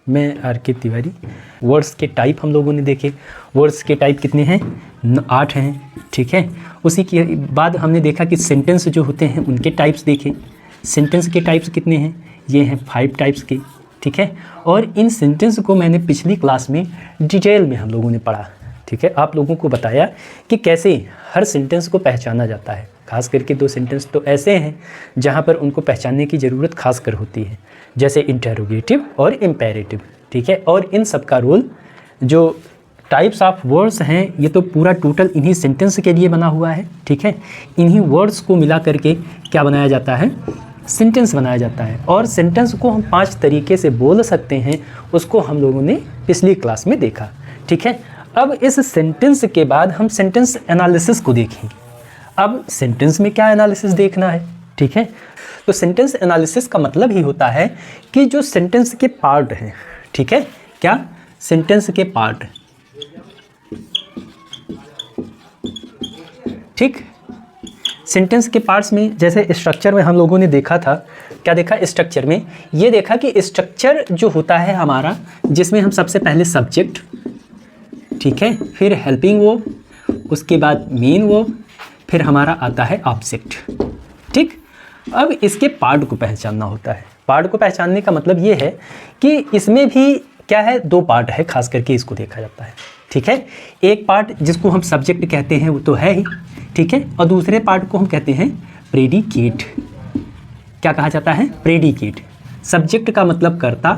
मैं R K. Tiwari. Words के type हम लोगों ने देखे। वर्ड्स के टाइप कितने हैं? 8 हैं, ठीक है। उसी के बाद हमने देखा कि सेंटेंस जो होते हैं उनके टाइप्स देखे। सेंटेंस के टाइप्स कितने हैं? ये हैं 5 टाइप्स के, ठीक है। और इन सेंटेंस को मैंने पिछली क्लास में डिटेल में हम लोगों ने पढ़ा, ठीक है। आप लोगों को बताया कि कैसे हर सेंटेंस को पहचाना जाता है। खास करके 2 सेंटेंस तो ऐसे हैं जहाँ पर उनको पहचानने की ज़रूरत खास कर होती है, जैसे इंटेरोगेटिव और इम्पेरेटिव, ठीक है। और इन सब का रोल, जो टाइप्स ऑफ वर्ड्स हैं, ये तो पूरा टोटल इन्हीं सेंटेंस के लिए बना हुआ है, ठीक है। इन्हीं वर्ड्स को मिला करके क्या बनाया जाता है? सेंटेंस बनाया जाता है। और सेंटेंस को हम 5 तरीके से बोल सकते हैं, उसको हम लोगों ने पिछली क्लास में देखा, ठीक है। अब इस सेंटेंस के बाद हम सेंटेंस एनालिसिस को देखेंगे। अब सेंटेंस में क्या एनालिसिस देखना है, ठीक है। तो सेंटेंस एनालिसिस का मतलब ही होता है कि जो सेंटेंस के पार्ट हैं, ठीक है, क्या? सेंटेंस के पार्ट, ठीक। सेंटेंस के पार्ट्स में जैसे स्ट्रक्चर में हम लोगों ने देखा था, क्या देखा स्ट्रक्चर में? ये देखा कि स्ट्रक्चर जो होता है हमारा, जिसमें हम सबसे पहले सब्जेक्ट, ठीक है, फिर हेल्पिंग वर्ब, उसके बाद मेन वर्ब, फिर हमारा आता है ऑब्जेक्ट, ठीक। अब इसके पार्ट को पहचानना होता है। पार्ट को पहचानने का मतलब ये है कि इसमें भी क्या है? 2 पार्ट है, खास करके इसको देखा जाता है, ठीक है। एक पार्ट जिसको हम सब्जेक्ट कहते हैं वो तो है ही, ठीक है। और दूसरे पार्ट को हम कहते हैं प्रेडिकेट। क्या कहा जाता है? प्रेडिकेट। सब्जेक्ट का मतलब कर्ता,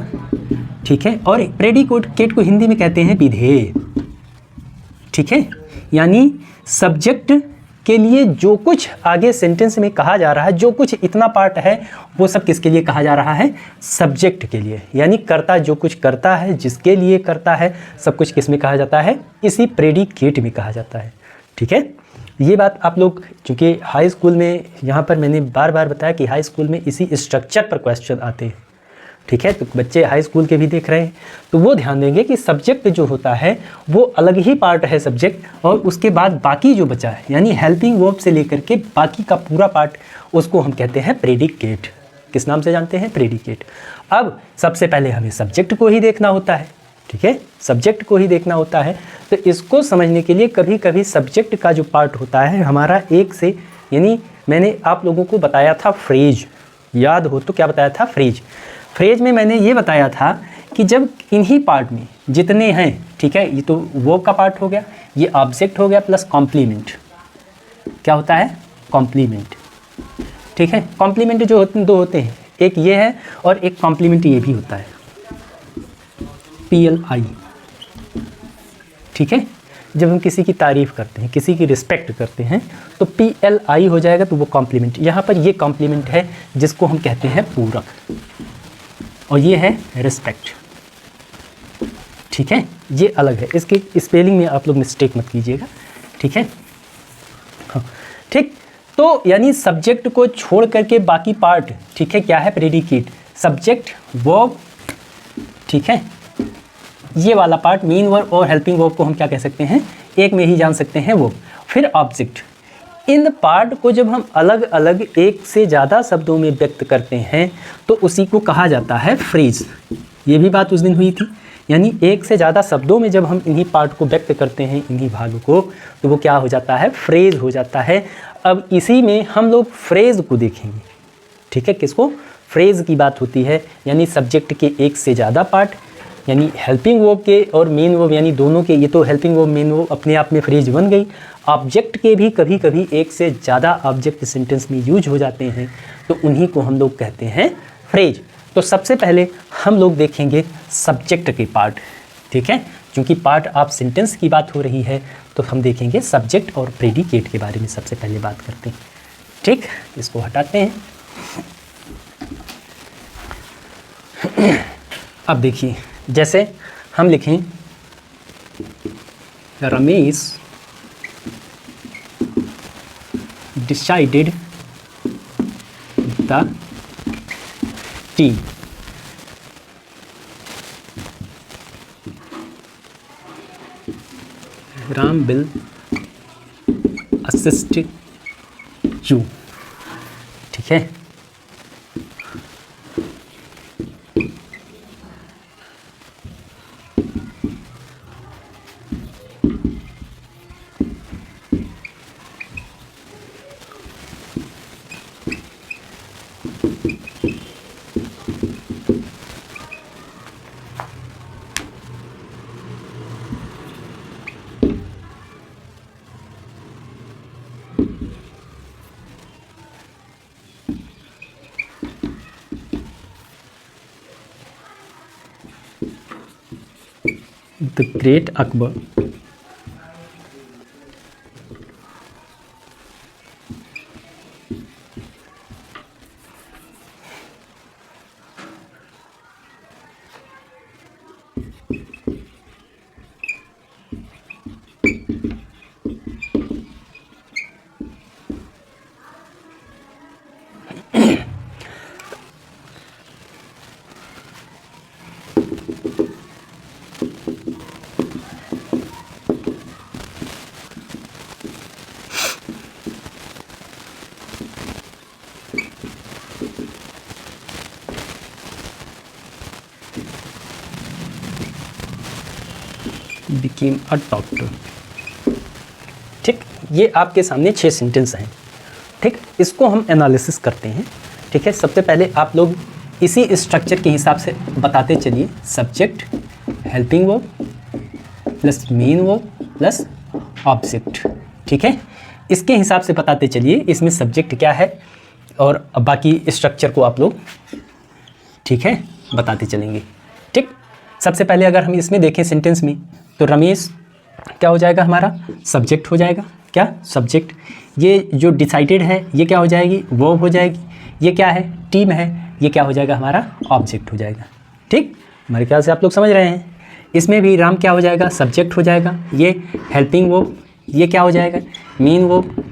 ठीक है, और प्रेडिकेट को हिंदी में कहते हैं विधेय, ठीक है। यानी सब्जेक्ट के लिए जो कुछ आगे सेंटेंस में कहा जा रहा है, जो कुछ इतना पार्ट है, वो सब किसके लिए कहा जा रहा है? सब्जेक्ट के लिए। यानी कर्ता जो कुछ करता है, जिसके लिए करता है, सब कुछ किस में कहा जाता है? इसी प्रेडिकेट में कहा जाता है, ठीक है। ये बात आप लोग, चूँकि हाई स्कूल में, यहाँ पर मैंने बार बार बताया कि हाई स्कूल में इसी स्ट्रक्चर पर क्वेश्चन आते हैं, ठीक है। तो बच्चे हाई स्कूल के भी देख रहे हैं, तो वो ध्यान देंगे कि सब्जेक्ट जो होता है वो अलग ही पार्ट है सब्जेक्ट, और उसके बाद बाकी जो बचा है, यानी हेल्पिंग वर्ब से लेकर के बाकी का पूरा पार्ट, उसको हम कहते हैं प्रेडिकेट। किस नाम से जानते हैं? प्रेडिकेट। अब सबसे पहले हमें सब्जेक्ट को ही देखना होता है, ठीक है, सब्जेक्ट को ही देखना होता है। तो इसको समझने के लिए कभी कभी सब्जेक्ट का जो पार्ट होता है हमारा एक से, यानी मैंने आप लोगों को बताया था फ्रेज, याद हो तो क्या बताया था? फ्रेज। फ्रेज में मैंने ये बताया था कि जब इन्हीं पार्ट में जितने हैं, ठीक है, ये तो वर्ब का पार्ट हो गया, ये ऑब्जेक्ट हो गया, प्लस कॉम्प्लीमेंट। क्या होता है? कॉम्प्लीमेंट, ठीक है। कॉम्प्लीमेंट जो होते हैं 2 होते हैं, एक ये है और एक कॉम्प्लीमेंट ये भी होता है, PLI, ठीक है। जब हम किसी की तारीफ़ करते हैं, किसी की रिस्पेक्ट करते हैं, तो PLI हो जाएगा, तो वो कॉम्प्लीमेंट। यहाँ पर ये कॉम्प्लीमेंट है जिसको हम कहते हैं पूरक, और ये है रिस्पेक्ट, ठीक है। ये अलग है, इसके स्पेलिंग में आप लोग मिस्टेक मत कीजिएगा, ठीक है। हाँ, ठीक। तो यानी सब्जेक्ट को छोड़ करके बाकी पार्ट, ठीक है, क्या है? प्रेडिकेट, सब्जेक्ट, वर्ब, ठीक है। ये वाला पार्ट मेन वर्ब और हेल्पिंग वर्ब को हम क्या कह सकते हैं? एक में ही जान सकते हैं वर्ब। फिर ऑब्जेक्ट। इन पार्ट को जब हम अलग अलग एक से ज़्यादा शब्दों में व्यक्त करते हैं तो उसी को कहा जाता है फ्रेज। ये भी बात उस दिन हुई थी, यानी एक से ज़्यादा शब्दों में जब हम इन्हीं पार्ट को व्यक्त करते हैं, इन्हीं भाग को, तो वो क्या हो जाता है? फ्रेज हो जाता है। अब इसी में हम लोग फ्रेज को देखेंगे, ठीक है। किसको? फ्रेज की बात होती है, यानी सब्जेक्ट के एक से ज़्यादा पार्ट, यानी हेल्पिंग वर्ब के और मेन वर्ब, यानी दोनों के, ये तो हेल्पिंग वर्ब मेन वर्ब अपने आप में फ्रेज बन गई। ऑब्जेक्ट के भी कभी कभी एक से ज़्यादा ऑब्जेक्ट सेंटेंस में यूज हो जाते हैं, तो उन्हीं को हम लोग कहते हैं फ्रेज। तो सबसे पहले हम लोग देखेंगे सब्जेक्ट के पार्ट, ठीक है। क्योंकि पार्ट ऑफ सेंटेंस की बात हो रही है, तो हम देखेंगे सब्जेक्ट और प्रेडिकेट के बारे में सबसे पहले बात करते हैं, ठीक। इसको हटाते हैं। अब देखिए, जैसे हम लिखें Ramesh decided the T, Ram will assist you, ठीक है। The great Akbar became a doctor। ठीक, ये आपके सामने 6 सेंटेंस हैं। ठीक, इसको हम एनालिसिस करते हैं। ठीक है, सबसे पहले आप लोग इसी स्ट्रक्चर के हिसाब से बताते चलिए। Subject, helping verb plus main verb plus object. ठीक है, इसके हिसाब से बताते चलिए। इसमें सब्जेक्ट क्या है और बाकी स्ट्रक्चर को आप लोग ठीक है बताते चलेंगे। ठीक, सबसे पहले अगर हम इसमें देखें सेंटेंस में, तो रमेश क्या हो जाएगा, हमारा सब्जेक्ट हो जाएगा। क्या सब्जेक्ट, ये जो डिसाइडेड है ये क्या हो जाएगी, वर्ब हो जाएगी। ये क्या है, टीम है, ये क्या हो जाएगा, हमारा ऑब्जेक्ट हो जाएगा। ठीक, हमारे ख्याल से आप लोग समझ रहे हैं। इसमें भी राम क्या हो जाएगा, सब्जेक्ट हो जाएगा। ये हेल्पिंग वर्ब, ये क्या हो जाएगा, मेन वर्ब,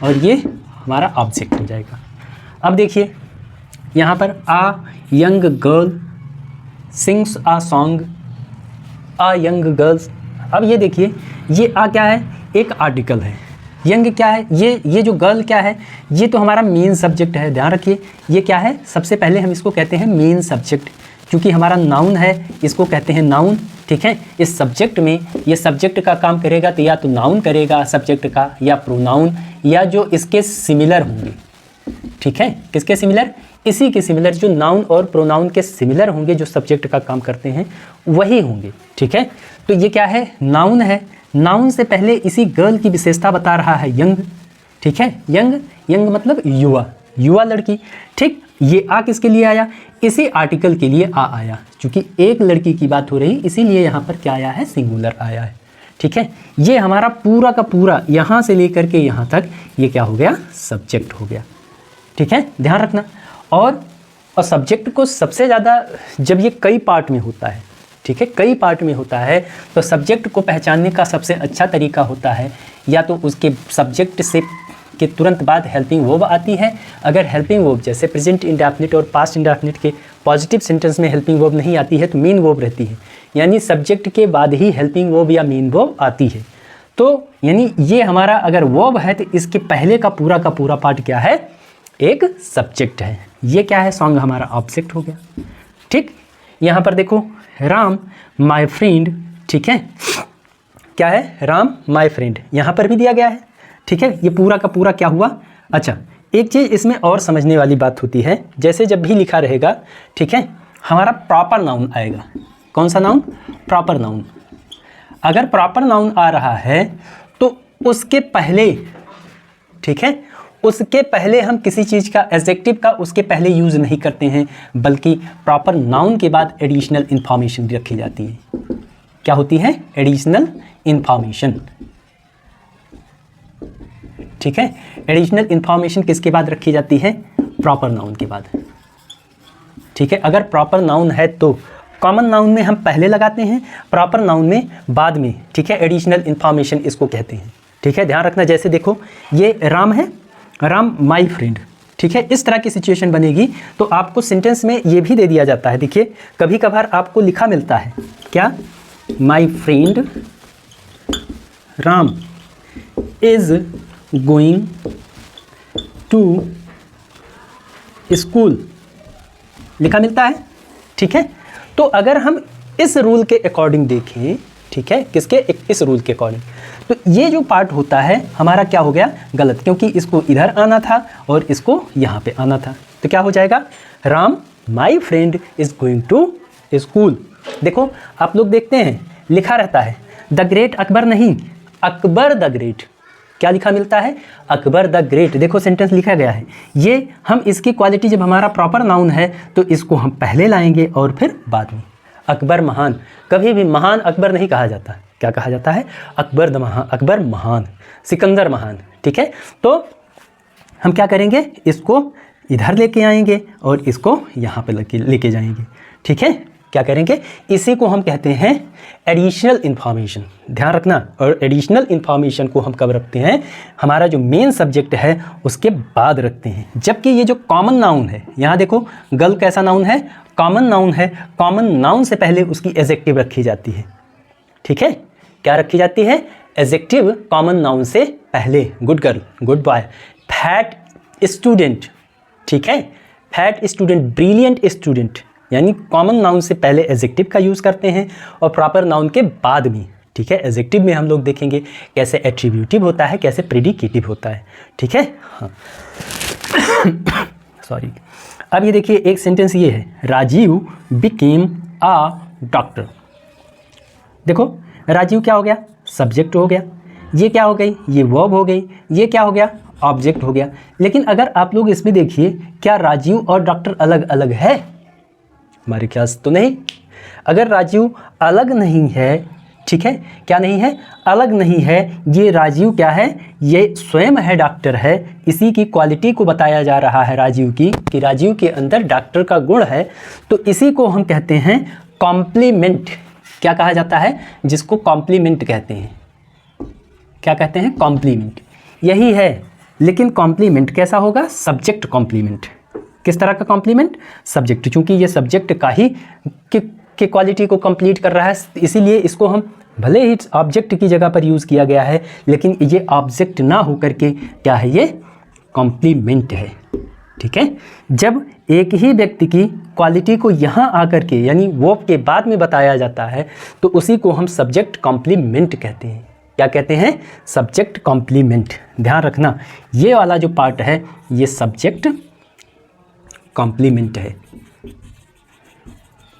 और ये हमारा ऑब्जेक्ट हो जाएगा। अब देखिए यहाँ पर a young girl sings a song, a young girls. अब ये देखिए, ये आ क्या है, एक आर्टिकल है। यंग क्या है, ये जो गर्ल क्या है, ये तो हमारा मेन सब्जेक्ट है। ध्यान रखिए, ये क्या है, सबसे पहले हम इसको कहते हैं मेन सब्जेक्ट, क्योंकि हमारा नाउन है, इसको कहते हैं नाउन। ठीक है, इस सब्जेक्ट में ये सब्जेक्ट का काम करेगा, तो या तो नाउन करेगा सब्जेक्ट का, या प्रोनाउन, या जो इसके सिमिलर होंगे। ठीक है, किसके सिमिलर, इसी के सिमिलर, जो नाउन और प्रोनाउन के सिमिलर होंगे, जो सब्जेक्ट का काम करते हैं वही होंगे। ठीक है, तो ये क्या है, नाउन है। नाउन से पहले इसी गर्ल की विशेषता बता रहा है यंग। ठीक है, यंग, यंग मतलब युवा, युवा लड़की। ठीक, ये आ किसके लिए आया, इसी आर्टिकल के लिए आ आया, क्योंकि एक लड़की की बात हो रही, इसीलिए यहाँ पर क्या आया है, सिंगुलर आया है। ठीक है, ये हमारा पूरा का पूरा यहाँ से लेकर के यहाँ तक ये क्या हो गया, सब्जेक्ट हो गया। ठीक है, ध्यान रखना। और सब्जेक्ट को सबसे ज़्यादा जब ये कई पार्ट में होता है, ठीक है, कई पार्ट में होता है, तो सब्जेक्ट को पहचानने का सबसे अच्छा तरीका होता है या तो उसके सब्जेक्ट से के तुरंत बाद हेल्पिंग वर्ब आती है। अगर हेल्पिंग वर्ब जैसे प्रेजेंट इंडेफिनिट और पास्ट इंडेफिनिट के पॉजिटिव सेंटेंस में हेल्पिंग वर्ब नहीं आती है, तो मेन वर्ब रहती है, यानी सब्जेक्ट के बाद ही हेल्पिंग वर्ब या मेन वर्ब आती है। तो यानी ये हमारा अगर वर्ब है, तो इसके पहले का पूरा पार्ट क्या है, एक सब्जेक्ट है। ये क्या है, सॉन्ग हमारा ऑब्जेक्ट हो गया। ठीक, यहाँ पर देखो राम माय फ्रेंड। ठीक है, क्या है, राम माय फ्रेंड, यहाँ पर भी दिया गया है। ठीक है, ये पूरा का पूरा क्या हुआ। अच्छा, एक चीज़ इसमें और समझने वाली बात होती है, जैसे जब भी लिखा रहेगा, ठीक है, हमारा प्रॉपर नाउन आएगा। कौन सा नाउन, प्रॉपर नाउन। अगर प्रॉपर नाउन आ रहा है तो उसके पहले, ठीक है, उसके पहले हम किसी चीज़ का एडजेक्टिव का उसके पहले यूज़ नहीं करते हैं, बल्कि प्रॉपर नाउन के बाद एडिशनल इन्फॉर्मेशन रखी जाती है। क्या होती है, एडिशनल इन्फॉर्मेशन। ठीक है, एडिशनल इन्फॉर्मेशन किसके बाद रखी जाती है, प्रॉपर नाउन के बाद। ठीक है, अगर प्रॉपर नाउन है तो कॉमन नाउन में हम पहले लगाते हैं, प्रॉपर नाउन में बाद में। ठीक है, एडिशनल इन्फॉर्मेशन इसको कहते हैं। ठीक है, ध्यान रखना। जैसे देखो, ये राम है, राम माय फ्रेंड। ठीक है, इस तरह की सिचुएशन बनेगी तो आपको सेंटेंस में ये भी दे दिया जाता है। देखिए, कभी कभार आपको लिखा मिलता है क्या, my friend Ram is going to school, लिखा मिलता है। ठीक है, तो अगर हम इस रूल के अकॉर्डिंग देखें, ठीक है, किसके, इस रूल के अकॉर्डिंग, तो ये जो पार्ट होता है हमारा क्या हो गया, गलत, क्योंकि इसको इधर आना था और इसको यहाँ पे आना था। तो क्या हो जाएगा, Ram my friend is going to school. देखो, आप लोग देखते हैं लिखा रहता है द ग्रेट अकबर, नहीं, अकबर द ग्रेट। क्या लिखा मिलता है, अकबर द ग्रेट। देखो सेंटेंस लिखा गया है। ये हम इसकी क्वालिटी, जब हमारा प्रॉपर नाउन है तो इसको हम पहले लाएंगे और फिर बाद में। अकबर महान, कभी भी महान अकबर नहीं कहा जाता, क्या कहा जाता है? अकबर द महान, अकबर महान, सिकंदर महान। ठीक है, तो हम क्या करेंगे, इसको इधर लेके आएंगे और इसको यहाँ पे लेके जाएंगे। ठीक है, क्या करेंगे, इसी को हम कहते हैं एडिशनल इन्फॉर्मेशन। ध्यान रखना, और एडिशनल इन्फॉर्मेशन को हम कब रखते हैं, हमारा जो मेन सब्जेक्ट है उसके बाद रखते हैं। जबकि ये जो कॉमन नाउन है, यहाँ देखो गर्ल कैसा नाउन है, कॉमन नाउन है, कॉमन नाउन से पहले उसकी एडजेक्टिव रखी जाती है। ठीक है, क्या रखी जाती है, एडजेक्टिव कॉमन नाउन से पहले। Good girl, good boy, fat student. ठीक है, फैट स्टूडेंट, ब्रिलियंट स्टूडेंट, यानी कॉमन नाउन से पहले एडजेक्टिव का यूज़ करते हैं और प्रॉपर नाउन के बाद में। ठीक है, एडजेक्टिव में हम लोग देखेंगे कैसे एट्रीब्यूटिव होता है, कैसे प्रेडिकेटिव होता है। ठीक है, हाँ सॉरी। अब ये देखिए एक सेंटेंस ये है, राजीव बिकेम आ डॉक्टर। देखो राजीव क्या हो गया, सब्जेक्ट हो गया, ये क्या हो गई, ये वर्ब हो गई, ये क्या हो गया, ऑब्जेक्ट हो गया। लेकिन अगर आप लोग इसमें देखिए, क्या राजीव और डॉक्टर अलग अलग है? हमारे ख्याल से तो नहीं। अगर राजीव अलग नहीं है, ठीक है, क्या नहीं है, अलग नहीं है, ये राजीव क्या है, ये स्वयं है, डॉक्टर है, इसी की क्वालिटी को बताया जा रहा है राजीव की, कि राजीव के अंदर डॉक्टर का गुण है, तो इसी को हम कहते हैं कॉम्प्लीमेंट। क्या कहा जाता है, जिसको कॉम्प्लीमेंट कहते हैं, क्या कहते हैं, कॉम्प्लीमेंट, यही है। लेकिन कॉम्प्लीमेंट कैसा होगा, सब्जेक्ट कॉम्प्लीमेंट। किस तरह का कॉम्प्लीमेंट, सब्जेक्ट, चूंकि ये सब्जेक्ट का ही के क्वालिटी को कंप्लीट कर रहा है, इसीलिए इसको हम भले ही ऑब्जेक्ट की जगह पर यूज़ किया गया है, लेकिन ये ऑब्जेक्ट ना हो करके क्या है, ये कॉम्प्लीमेंट है। ठीक है, जब एक ही व्यक्ति की क्वालिटी को यहाँ आकर के यानी वो के बाद में बताया जाता है, तो उसी को हम सब्जेक्ट कॉम्प्लीमेंट कहते हैं। क्या कहते हैं, सब्जेक्ट कॉम्प्लीमेंट। ध्यान रखना, ये वाला जो पार्ट है ये सब्जेक्ट कॉम्प्लीमेंट है।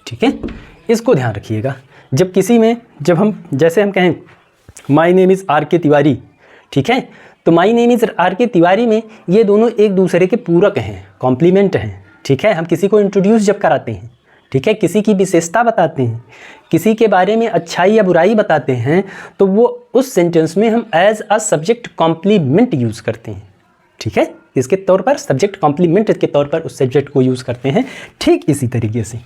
ठीक है, इसको ध्यान रखिएगा। जब किसी में, जब हम जैसे हम कहें माय नेम इज़ आर के तिवारी, ठीक है, तो माय नेम इज़ आर के तिवारी में ये दोनों एक दूसरे के पूरक हैं, कॉम्प्लीमेंट हैं। ठीक है, हम किसी को इंट्रोड्यूस जब कराते हैं, ठीक है, किसी की विशेषता बताते हैं, किसी के बारे में अच्छाई या बुराई बताते हैं, तो वो उस सेंटेंस में हम as a subject complement use करते हैं। ठीक है, इसके तौर पर सब्जेक्ट कॉम्प्लीमेंट के तौर पर उस सब्जेक्ट को यूज़ करते हैं। ठीक इसी तरीके से,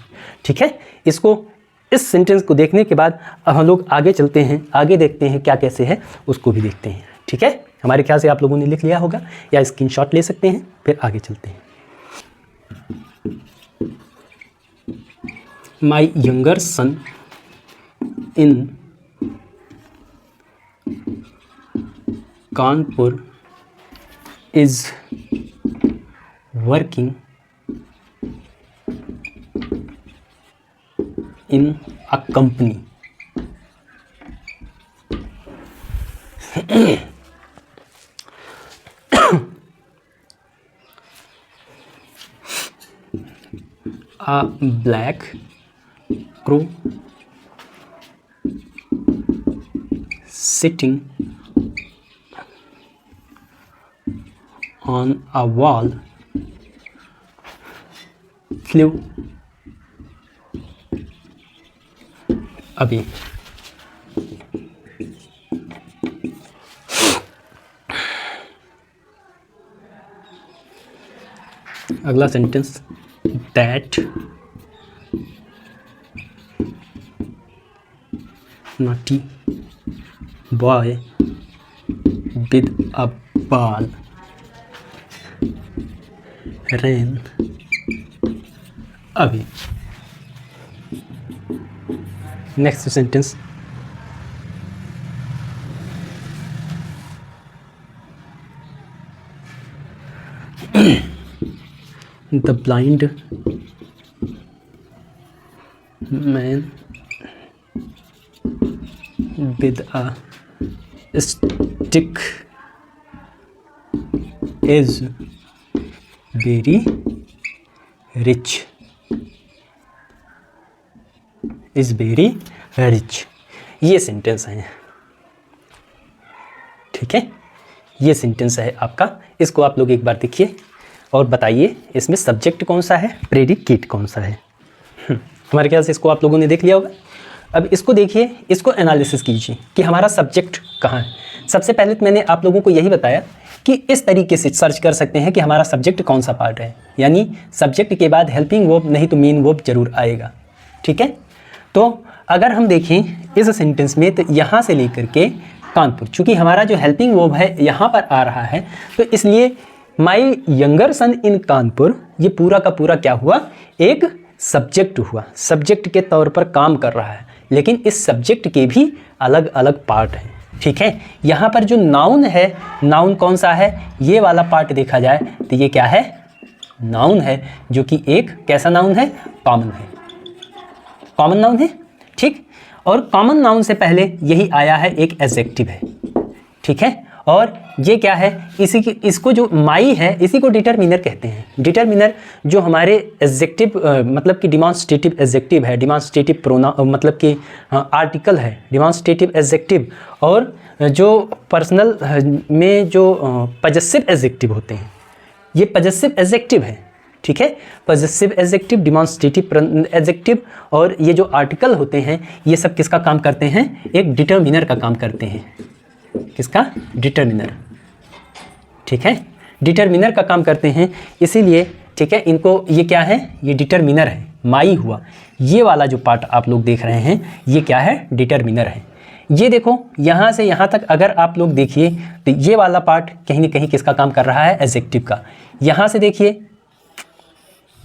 ठीक है, इसको, इस सेंटेंस को देखने के बाद अब हम लोग आगे चलते हैं, आगे देखते हैं क्या कैसे है, उसको भी देखते हैं। ठीक है, हमारे ख्याल से आप लोगों ने लिख लिया होगा या स्क्रीनशॉट ले सकते हैं, फिर आगे चलते हैं। My younger son in Kanpur is working in a company a black crow sitting on a wall flew अभी अगला sentence, that naughty boy with a ball ran अभी। Next sentence, the blind man with a stick is very rich, is very rich। ये sentence है, ठीक है, ये sentence है आपका। इसको आप लोग एक बार देखिए और बताइए इसमें सब्जेक्ट कौन सा है, प्रेडिकेट कौन सा है। हमारे ख्याल से इसको आप लोगों ने देख लिया होगा। अब इसको देखिए, इसको एनालिसिस कीजिए कि हमारा सब्जेक्ट कहाँ है। सबसे पहले तो मैंने आप लोगों को यही बताया कि इस तरीके से सर्च कर सकते हैं कि हमारा सब्जेक्ट कौन सा पार्ट है, यानी सब्जेक्ट के बाद हेल्पिंग वर्ब नहीं तो मेन वर्ब जरूर आएगा। ठीक है, तो अगर हम देखें इस सेंटेंस में तो यहाँ से लेकर के कानपुर, चूँकि हमारा जो हेल्पिंग वर्ब है यहाँ पर आ रहा है, तो इसलिए माई यंगर सन इन कानपुर, ये पूरा का पूरा क्या हुआ, एक सब्जेक्ट हुआ, सब्जेक्ट के तौर पर काम कर रहा है। लेकिन इस सब्जेक्ट के भी अलग अलग पार्ट हैं। ठीक है, यहाँ पर जो नाउन है, नाउन कौन सा है, ये वाला पार्ट देखा जाए तो ये क्या है, नाउन है, जो कि एक कैसा नाउन है, कॉमन है, कॉमन नाउन है। ठीक, और कॉमन नाउन से पहले यही आया है एक एडजेक्टिव है। ठीक है, और ये क्या है, इसको जो माई है इसी को डिटरमिनर कहते हैं। डिटरमिनर जो हमारे एडजेक्टिव मतलब कि डिमॉन्स्ट्रेटिव एडजेक्टिव है, डिमॉन्स्ट्रेटिव प्रोनाउन मतलब कि आर्टिकल है, डिमॉन्स्ट्रेटिव एडजेक्टिव, और जो पर्सनल में जो पजेसिव एडजेक्टिव होते हैं, ये पजेसिव एडजेक्टिव है। ठीक है, पजेसिव एडजेक्टिव, डिमॉन्स्ट्रेटिव एडजेक्टिव और ये जो आर्टिकल होते हैं, ये सब किसका काम करते हैं, एक डिटरमिनर का काम करते हैं। किसका, डिटरमिनर। ठीक है, डिटरमिनर का काम करते हैं, इसीलिए ठीक है, इनको ये क्या है, ये डिटरमिनर है, माई हुआ। ये वाला जो पार्ट आप लोग देख रहे हैं ये क्या है, डिटरमिनर है। ये देखो यहाँ से यहाँ तक अगर आप लोग देखिए तो ये वाला पार्ट कहीं ना कहीं किसका काम कर रहा है, एडजेक्टिव का। यहाँ से देखिए,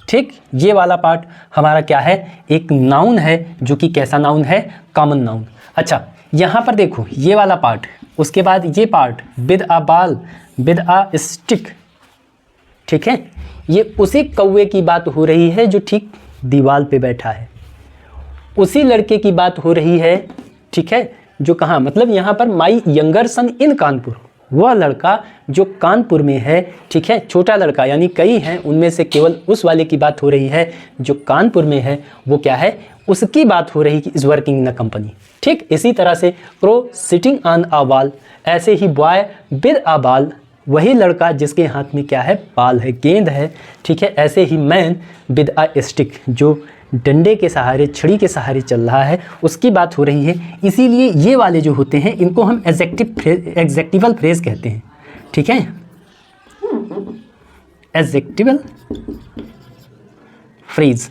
ठीक, ये वाला पार्ट हमारा क्या है, एक नाउन है, जो कि कैसा नाउन है, कॉमन नाउन। अच्छा, यहाँ पर देखो ये वाला पार्ट, उसके बाद ये पार्ट विद अ बाल, विद अ स्टिक। ठीक है, ये उसी कौवे की बात हो रही है जो ठीक दीवार पे बैठा है, उसी लड़के की बात हो रही है। ठीक है, जो कहाँ, मतलब यहाँ पर माई यंगर सन इन कानपुर, वह लड़का जो कानपुर में है। ठीक है, छोटा लड़का, यानी कई हैं, उनमें से केवल उस वाले की बात हो रही है जो कानपुर में है। वो क्या है, उसकी बात हो रही कि is working in a company. ठीक, इसी तरह से क्रो सिटिंग ऑन अ बाल, ऐसे ही बॉय विद अ बाल, वही लड़का जिसके हाथ में क्या है, बाल है, गेंद है। ठीक है, ऐसे ही मैन विद अ स्टिक, जो डंडे के सहारे, छड़ी के सहारे चल रहा है, उसकी बात हो रही है। इसीलिए ये वाले जो होते हैं इनको हम एग्जेक्टिवल फ्रेज कहते हैं। ठीक है, एग्जेक्टिवल फ्रेज।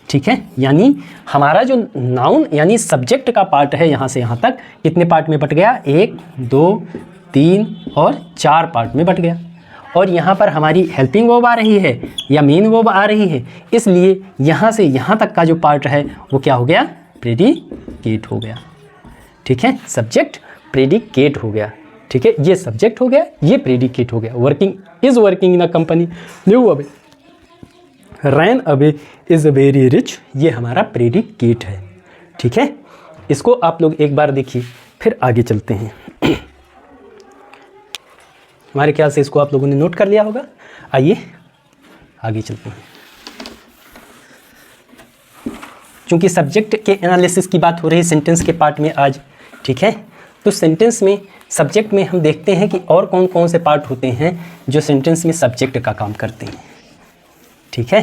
ठीक है, यानी हमारा जो नाउन यानी सब्जेक्ट का पार्ट है, यहाँ से यहाँ तक कितने पार्ट में बट गया, 1 2 3 और 4 पार्ट में बट गया। और यहाँ पर हमारी हेल्पिंग वर्ब आ रही है या मेन वर्ब आ रही है, इसलिए यहाँ से यहाँ तक का जो पार्ट है वो क्या हो गया, प्रेडिकेट हो गया। ठीक है, सब्जेक्ट प्रेडिकेट हो गया। ठीक है, ये सब्जेक्ट हो गया, ये प्रेडिकेट हो गया। Working is working in a company, new away ran away is very rich, ये हमारा प्रेडिकेट है। ठीक है, इसको आप लोग एक बार देखिए, फिर आगे चलते हैं। हमारे ख्याल से इसको आप लोगों ने नोट कर लिया होगा। आइए आगे चलते हैं। क्योंकि सब्जेक्ट के एनालिसिस की बात हो रही है सेंटेंस के पार्ट में आज। ठीक है, तो सेंटेंस में सब्जेक्ट में हम देखते हैं कि और कौन कौन से पार्ट होते हैं जो सेंटेंस में सब्जेक्ट का काम करते हैं। ठीक है,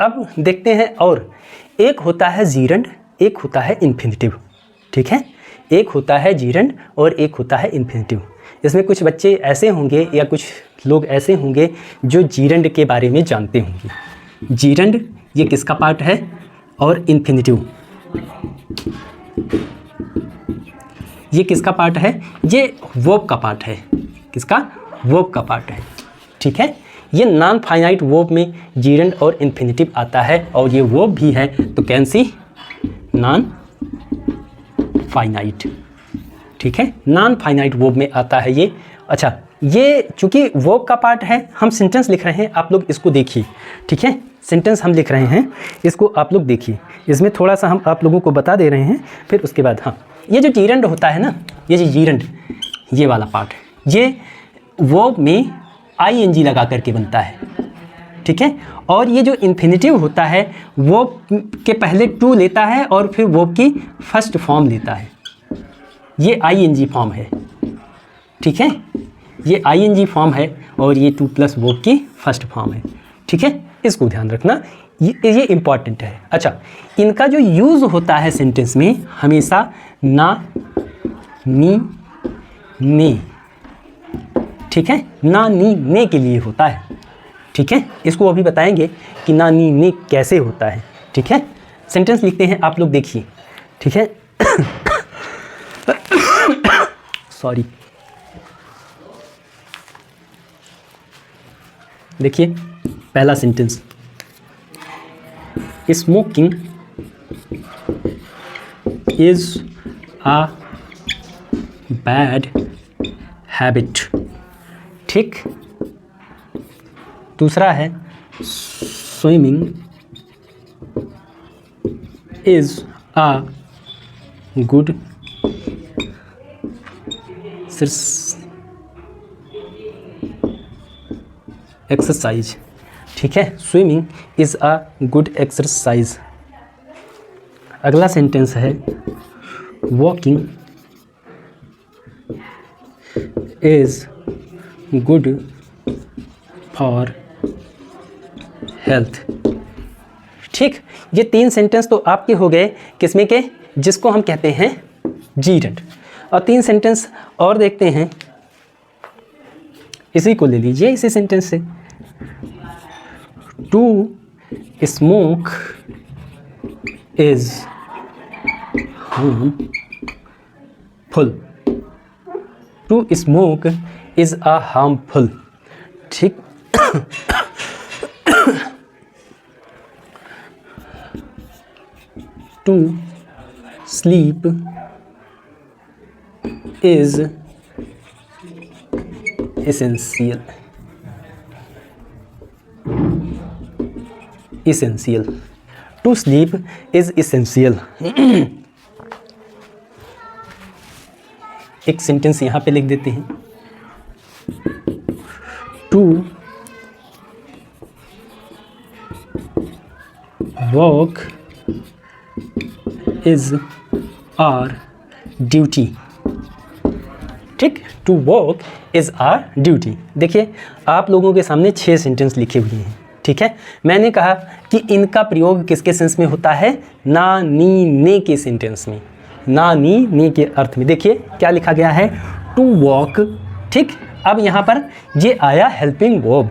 अब देखते हैं, और एक होता है जीरंड, एक होता है इन्फिनिटिव। ठीक है, एक होता है जीरंड और एक होता है इन्फिनिटिव। इसमें कुछ बच्चे ऐसे होंगे या कुछ लोग ऐसे होंगे जो जीरंड के बारे में जानते होंगे। जीरंड ये किसका पार्ट है, और इन्फिनिटिव ये किसका पार्ट है, ये वर्ब का पार्ट है। किसका, वर्ब का पार्ट है। ठीक है, ये नॉन फाइनाइट वर्ब में जीरंड और इन्फिनिटिव आता है, और ये वर्ब भी है, तो कैन सी नॉन फाइनाइट। ठीक है, नॉन फाइनाइट वर्ब में आता है ये। अच्छा, ये चूंकि वर्ब का पार्ट है, हम सेंटेंस लिख रहे हैं, आप लोग इसको देखिए। ठीक है, सेंटेंस हम लिख रहे हैं, इसको आप लोग देखिए। इसमें थोड़ा सा हम आप लोगों को बता दे रहे हैं, फिर उसके बाद हाँ, ये जो जीरंड होता है ना, ये जो जीरंड ये वाला पार्ट है, ये वर्ब में आईएनजी लगा करके बनता है। ठीक है, और ये जो इन्फिनिटिव होता है वर्ब के पहले टू लेता है और फिर वर्ब की फर्स्ट फॉर्म लेता है, ये आईएनजी फॉर्म है। ठीक है, ये आईएनजी फॉर्म है और ये टू प्लस वर्ब की फर्स्ट फॉर्म है, ठीक है, इसको ध्यान रखना, ये इंपॉर्टेंट है। अच्छा, इनका जो यूज़ होता है सेंटेंस में हमेशा ना, नी, ने, ठीक है, ना, नी, ने के लिए होता है, ठीक है। इसको अभी बताएंगे कि ना, नी, ने कैसे होता है, ठीक है। सेंटेंस लिखते हैं, आप लोग देखिए, ठीक है। सॉरी, देखिए पहला sentence, smoking is a bad habit, ठीक। दूसरा है swimming is a good exercise, ठीक है, swimming is a good exercise. अगला सेंटेंस है walking is good for health, ठीक। ये 3 सेंटेंस तो आपके हो गए किसमें के, जिसको हम कहते हैं जीरेंट। और 3 सेंटेंस और देखते हैं, इसी को ले लीजिए, इसी सेंटेंस से, to smoke is harmful, to smoke is a harmful, ठीक। To sleep is essential, essential, to sleep is essential। एक सेंटेंस यहाँ पे लिख देते हैं, to work is our duty, ठीक, to work is our duty. देखिए आप लोगों के सामने 6 सेंटेंस लिखे हुए हैं, ठीक है। मैंने कहा कि इनका प्रयोग किसके सेंस में होता है, ना, नी, ने के सेंटेंस में, ना, नी, ने के अर्थ में। देखिए क्या लिखा गया है, टू वॉक, ठीक। अब यहाँ पर ये आया हेल्पिंग वर्ब,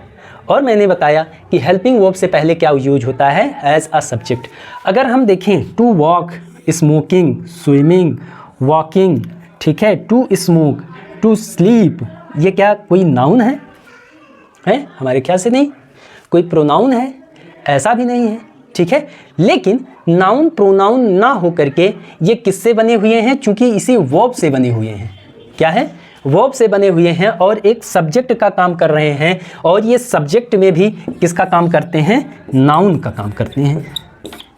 और मैंने बताया कि हेल्पिंग वर्ब से पहले क्या यूज होता है, एज अ सब्जेक्ट। अगर हम देखें, to walk, smoking, swimming, walking, ठीक है, टू स्मोक, टू स्लीप, ये क्या कोई नाउन है? हमारे ख्याल से नहीं। कोई प्रोनाउन है? ऐसा भी नहीं है, ठीक है। लेकिन नाउन प्रोनाउन ना हो करके ये किससे बने हुए हैं, चूंकि इसी वर्ब से बने हुए हैं। क्या है? वर्ब से बने हुए हैं और एक सब्जेक्ट का काम कर रहे हैं, और ये सब्जेक्ट में भी किसका काम करते हैं, नाउन का काम करते हैं।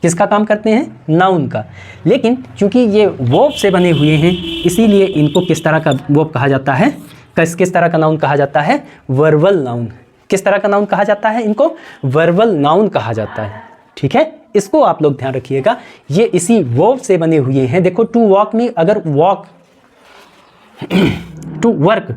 किसका काम करते हैं, नाउन का। लेकिन चूंकि ये वर्ब से बने हुए हैं, इसीलिए इनको किस तरह का वर्ब कहा जाता है, किस तरह का नाउन कहा जाता है, वर्बल नाउन। किस तरह का नाउन कहा जाता है, इनको वर्बल नाउन कहा जाता है, ठीक है। इसको आप लोग ध्यान रखिएगा, ये इसी वर्ब से बने हुए हैं। देखो टू वॉक में अगर वॉक, टू वर्क,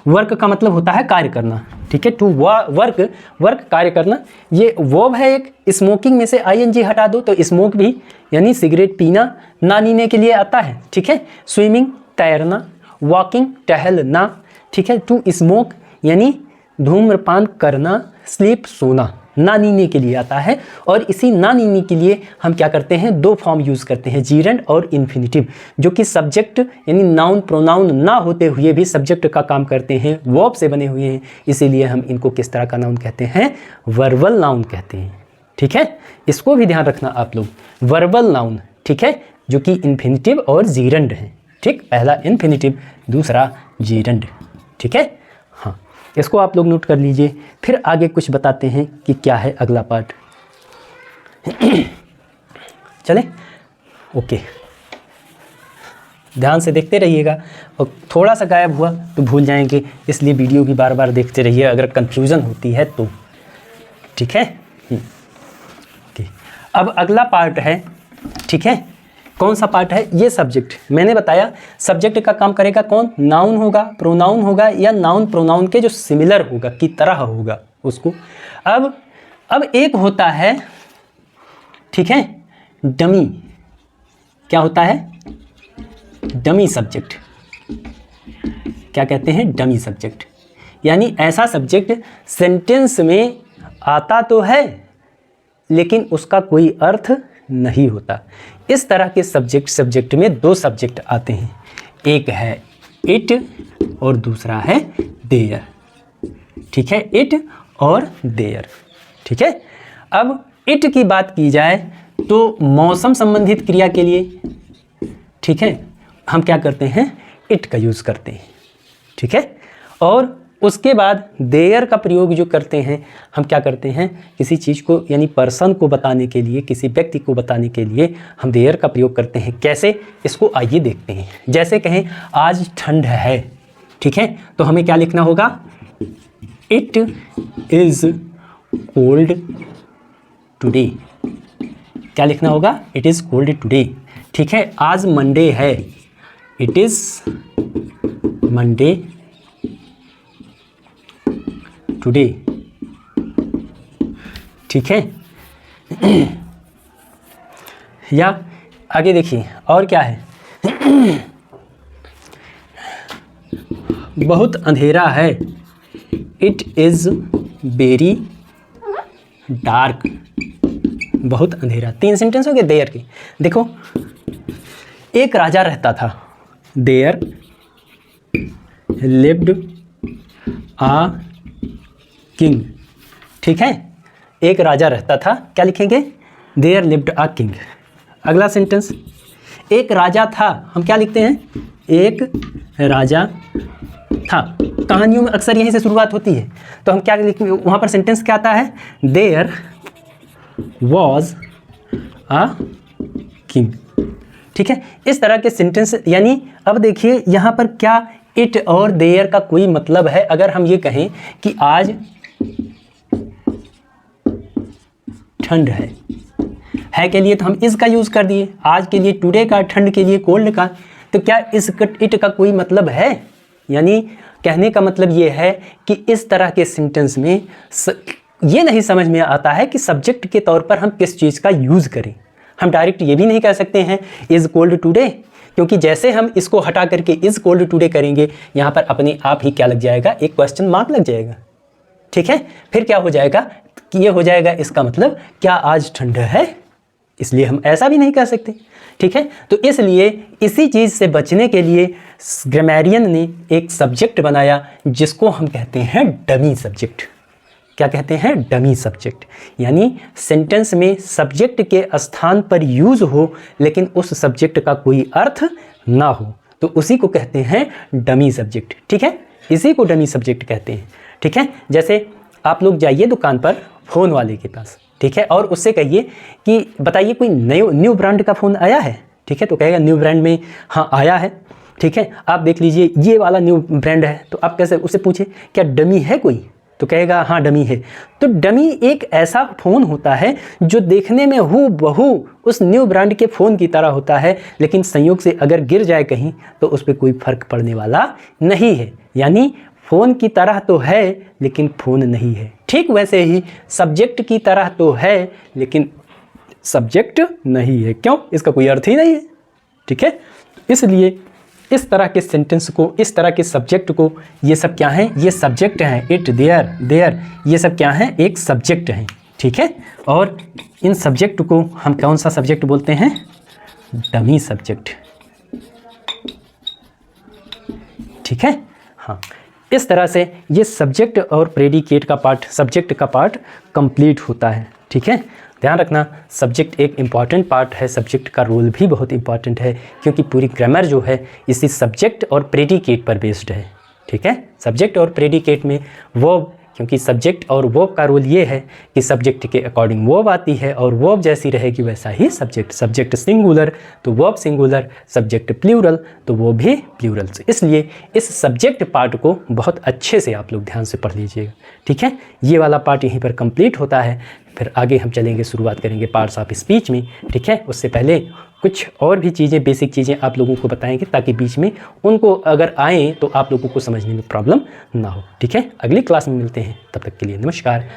वर्क का मतलब होता है कार्य करना, ठीक है। टू वर्क, वर्क कार्य करना, ये वर्ब है एक। स्मोकिंग में से आईएनजी हटा दो तो स्मोक भी यानी सिगरेट पीना, ना नीने के लिए आता है, ठीक है। स्विमिंग तैरना, वॉकिंग टहलना, ठीक है। टू स्मोक यानी धूम्रपान करना, स्लीप सोना, ना नीने के लिए आता है। और इसी ना नीने के लिए हम क्या करते हैं, 2 फॉर्म यूज़ करते हैं, जीरेंड और इन्फिनिटिव, जो कि सब्जेक्ट यानी नाउन प्रोनाउन ना होते हुए भी सब्जेक्ट का काम करते हैं, वर्ब से बने हुए हैं। इसीलिए हम इनको किस तरह का नाउन कहते हैं, वर्बल नाउन कहते हैं, ठीक है। इसको भी ध्यान रखना आप लोग, वर्बल नाउन, ठीक है, जो कि इन्फिनिटिव और जीरेंड है, ठीक। पहला इन्फिनिटिव, दूसरा जीरेंड, ठीक है। हाँ, इसको आप लोग नोट कर लीजिए। फिर आगे कुछ बताते हैं कि क्या है अगला पार्ट। चले, ओके, ध्यान से देखते रहिएगा, और थोड़ा सा गायब हुआ तो भूल जाएंगे, इसलिए वीडियो भी बार बार देखते रहिए अगर कंफ्यूजन होती है तो, ठीक है। ओके, अब अगला पार्ट है, ठीक है, कौन सा पार्ट है? ये सब्जेक्ट। मैंने बताया सब्जेक्ट का काम करेगा कौन? नाउन होगा, प्रोनाउन होगा, या नाउन प्रोनाउन के जो सिमिलर होगा, की तरह होगा उसको। अब एक होता है, ठीक है, डमी। क्या होता है? Dummy subject. क्या कहते हैं? Dummy subject. यानी ऐसा सब्जेक्ट सेंटेंस में आता तो है लेकिन उसका कोई अर्थ नहीं होता। इस तरह के सब्जेक्ट में दो सब्जेक्ट आते हैं, एक है इट और दूसरा है देयर। ठीक है, इट और देयर। ठीक है, अब इट की बात की जाए तो मौसम संबंधित क्रिया के लिए, ठीक है, हम क्या करते हैं? इट का यूज़ करते हैं। ठीक है, और उसके बाद देयर का प्रयोग जो करते हैं, हम क्या करते हैं? किसी चीज़ को यानी पर्सन को बताने के लिए, किसी व्यक्ति को बताने के लिए हम देयर का प्रयोग करते हैं। कैसे? इसको आइए देखते हैं। जैसे कहें आज ठंड है, ठीक है, तो हमें क्या लिखना होगा? It is cold today. क्या लिखना होगा? It is cold today. ठीक है, आज मंडे है, इट इज़ मंडे टुडे। ठीक है, या आगे देखिए और क्या है? बहुत अंधेरा है, इट इज़ वेरी डार्क। बहुत अंधेरा। 3 सेंटेंस हो गए देयर के। देखो, एक राजा रहता था, देयर लिव्ड आ किंग। ठीक है, एक राजा रहता था, क्या लिखेंगे? There lived a king. अगला सेंटेंस, एक राजा था, हम क्या लिखते हैं? एक राजा था। कहानियों में अक्सर यहीं से शुरुआत होती है, तो हम क्या लिखेंगे? वहाँ पर सेंटेंस क्या आता है? There was a king. ठीक है, इस तरह के सेंटेंस। यानी अब देखिए यहाँ पर क्या इट और देयर का कोई मतलब है? अगर हम ये कहें कि आज ठंड है के लिए तो हम इस का यूज़ कर दिए, आज के लिए टुडे का, ठंड के लिए कोल्ड का। तो क्या इस इट का कोई मतलब है? यानी कहने का मतलब ये है कि इस तरह के सेंटेंस में ये नहीं समझ में आता है कि सब्जेक्ट के तौर पर हम किस चीज़ का यूज़ करें। हम डायरेक्ट ये भी नहीं कह सकते हैं इज़ कोल्ड टुडे, क्योंकि जैसे हम इसको हटा करके इज़ कोल्ड टुडे करेंगे, यहाँ पर अपने आप ही क्या लग जाएगा? एक क्वेश्चन मार्क लग जाएगा। ठीक है, फिर क्या हो जाएगा कि ये हो जाएगा इसका मतलब क्या आज ठंड है, इसलिए हम ऐसा भी नहीं कह सकते। ठीक है, तो इसलिए इसी चीज़ से बचने के लिए ग्रामेरियन ने एक सब्जेक्ट बनाया जिसको हम कहते हैं डमी सब्जेक्ट। क्या कहते हैं? Dummy subject. यानी सेंटेंस में सब्जेक्ट के स्थान पर यूज़ हो लेकिन उस सब्जेक्ट का कोई अर्थ ना हो, तो उसी को कहते हैं डमी सब्जेक्ट। ठीक है, इसी को डमी सब्जेक्ट कहते हैं। ठीक है, जैसे आप लोग जाइए दुकान पर फ़ोन वाले के पास, ठीक है, और उससे कहिए कि बताइए कोई न्यू ब्रांड का फ़ोन आया है। ठीक है, तो कहेगा न्यू ब्रांड में हाँ आया है। ठीक है, आप देख लीजिए ये वाला न्यू ब्रांड है, तो आप कैसे उससे पूछे क्या डमी है कोई, तो कहेगा हाँ डमी है। तो डमी एक ऐसा फ़ोन होता है जो देखने में हूबहू उस न्यू ब्रांड के फ़ोन की तरह होता है, लेकिन संयोग से अगर गिर जाए कहीं तो उस पर कोई फ़र्क पड़ने वाला नहीं है। यानी फ़ोन की तरह तो है लेकिन फ़ोन नहीं है। ठीक वैसे ही सब्जेक्ट की तरह तो है लेकिन सब्जेक्ट नहीं है। क्यों? इसका कोई अर्थ ही नहीं है। ठीक है, इसलिए इस तरह के सेंटेंस को, इस तरह के सब्जेक्ट को, ये सब क्या हैं? ये सब्जेक्ट हैं। इट, देयर, ये सब क्या हैं? एक सब्जेक्ट हैं। ठीक है, और इन सब्जेक्ट को हम कौन सा सब्जेक्ट बोलते हैं? Dummy subject. ठीक है, हाँ, इस तरह से ये सब्जेक्ट और प्रेडिकेट का पार्ट, सब्जेक्ट का पार्ट कंप्लीट होता है। ठीक है, ध्यान रखना सब्जेक्ट एक इम्पॉर्टेंट पार्ट है, सब्जेक्ट का रोल भी बहुत इम्पॉर्टेंट है, क्योंकि पूरी ग्रामर जो है इसी सब्जेक्ट और प्रेडिकेट पर बेस्ड है। ठीक है, सब्जेक्ट और प्रेडिकेट में वर्ब, क्योंकि सब्जेक्ट और वर्ब का रोल ये है कि सब्जेक्ट के अकॉर्डिंग वर्ब आती है और वर्ब जैसी रहेगी वैसा ही सब्जेक्ट। सब्जेक्ट सिंगुलर तो वर्ब सिंगुलर, सब्जेक्ट प्लूरल तो वो भी प्लूरल। इसलिए इस सब्जेक्ट पार्ट को बहुत अच्छे से आप लोग ध्यान से पढ़ लीजिएगा। ठीक है, ये वाला पार्ट यहीं पर कंप्लीट होता है। फिर आगे हम चलेंगे, शुरुआत करेंगे पार्ट्स ऑफ स्पीच में। ठीक है, उससे पहले कुछ और भी चीज़ें, बेसिक चीज़ें आप लोगों को बताएंगे ताकि बीच में उनको अगर आए तो आप लोगों को समझने में प्रॉब्लम ना हो। ठीक है, अगली क्लास में मिलते हैं, तब तक के लिए नमस्कार।